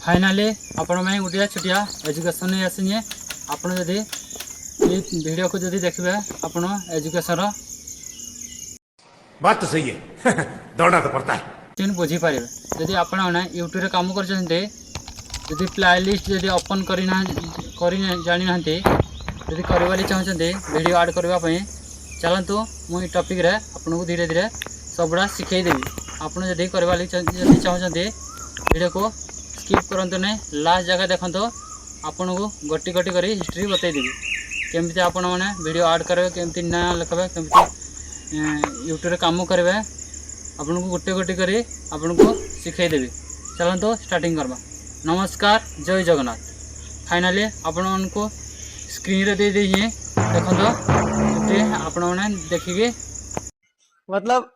Finally आपण में गोटे छोटिया एजुकेशन नहीं आसी आपड़ जदि वीडियो को जदि देखिए आपण एजुकेशन बात तो सही है दौड़ना तो पड़ता है बुझी पारे जदि आपण यूट्यूब काम करते प्ले लिस्ट जदि ओपन कर जानी ना जदि कर चाहते वीडियो ऐड करने चलतु मुझे टॉपिक रे आपन को धीरे धीरे सबुड़ा शिखेदेवी आपड़ जदि कर चाहते वीडियो को स्किप करंतु नहीं लास्ट जगह देखो आपन को गोटी गोटी कर हिस्ट्री बतईदेवी केमती आपण मैंने वीडियो ऐड करेंगे केमती नया लिखे केमती यूट्यूब काम करेंगे आपन को गोटे गोटी कर आपन को शिखेदेवी चलतु स्टार्टिंग करवा। नमस्कार जय जगन्नाथ। फाइनाली आपण को स्क्रीन रे दे दीजिए देखो आपण मैंने देखिए मतलब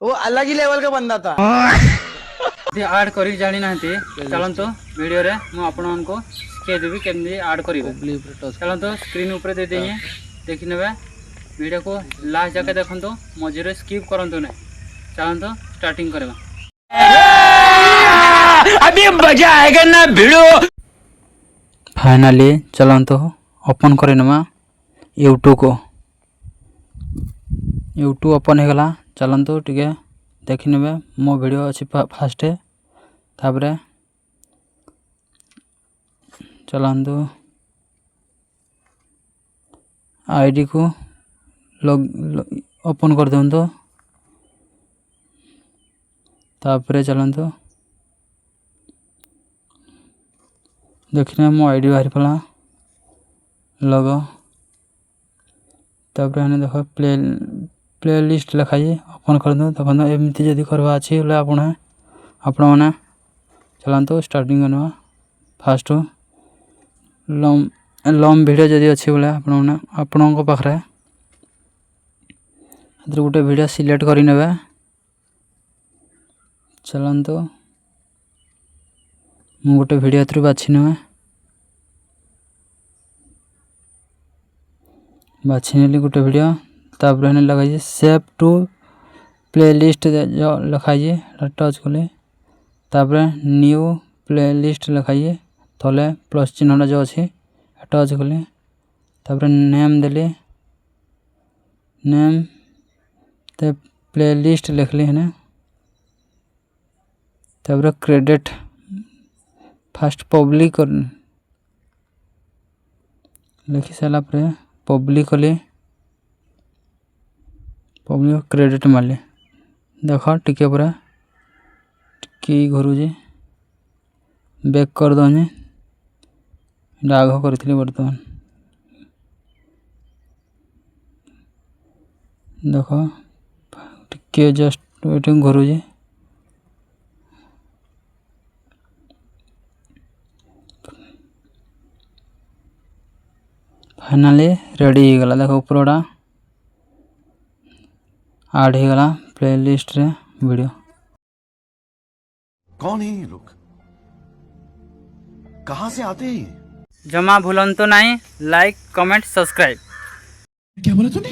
वो अलग ही लेवल का बंदा था। ऐड कर जानी ना चलतु वीडियो रे मुझे को शिखेदेवी केमती ऐड करेंगे चलतु स्क्रीन ऊपर दे दिए देखी ने वीडियो को लास्ट जाके देखो मझे स्किप करंतु नहीं चलतु स्टार्टिंग करवा। अभी मजा आएगा ना वीडियो। फाइनाली चलतु ओपन करवा यूट्यूब को यूट्यूब ओपन हो गला चलतु टे देखी ने मो वीडियो अच्छी फास्ट तापर चलतु आईडी को ओपन कर दिंतु तापर चलतु देखने मो आईडी बाहरी पड़ा लोगो तापर हमें देख प्ले लिस्ट लिखाई ओपन कर दूँ देखो एमती जदि करवा अच्छी आपण मैंने चलतु स्टार्टिंग करवा फास्ट लॉन्ग वीडियो जदि अच्छी बोले आपण पाखे गोटे वीडियो सिलेक्ट कर ने चलतु मु गोटे वीडियो थ्रू बाछि ने बाछि गोटे वीडियो तापर लगे सेव टू प्ले लिस्ट जो लिखाई टच कले तापर न्यू प्ले लिस्ट लिखाई थले प्लस चिन्ह जो अच्छी टच कले तापर नेम देली नेम तो प्ले लिस्ट लिखली है तापर क्रेडिट फास्ट पब्लिक लिखी सारा पब्लिक कली पब्लिक क्रेडिट मारली देख टिके पूरा टिके घुरुची बैक कर दौनी आग करी बर्तमान देख टिके जस्ट वेटिंग घुरुची फाइनाली रेडी हो गला देख ऊपर ऐड हो गला प्ले लिस्ट रे वीडियो। कौन है ये लोग कहां से आते हैं जमा भूलंतु नहीं लाइक कमेंट सब्सक्राइब। क्या बोला तूने?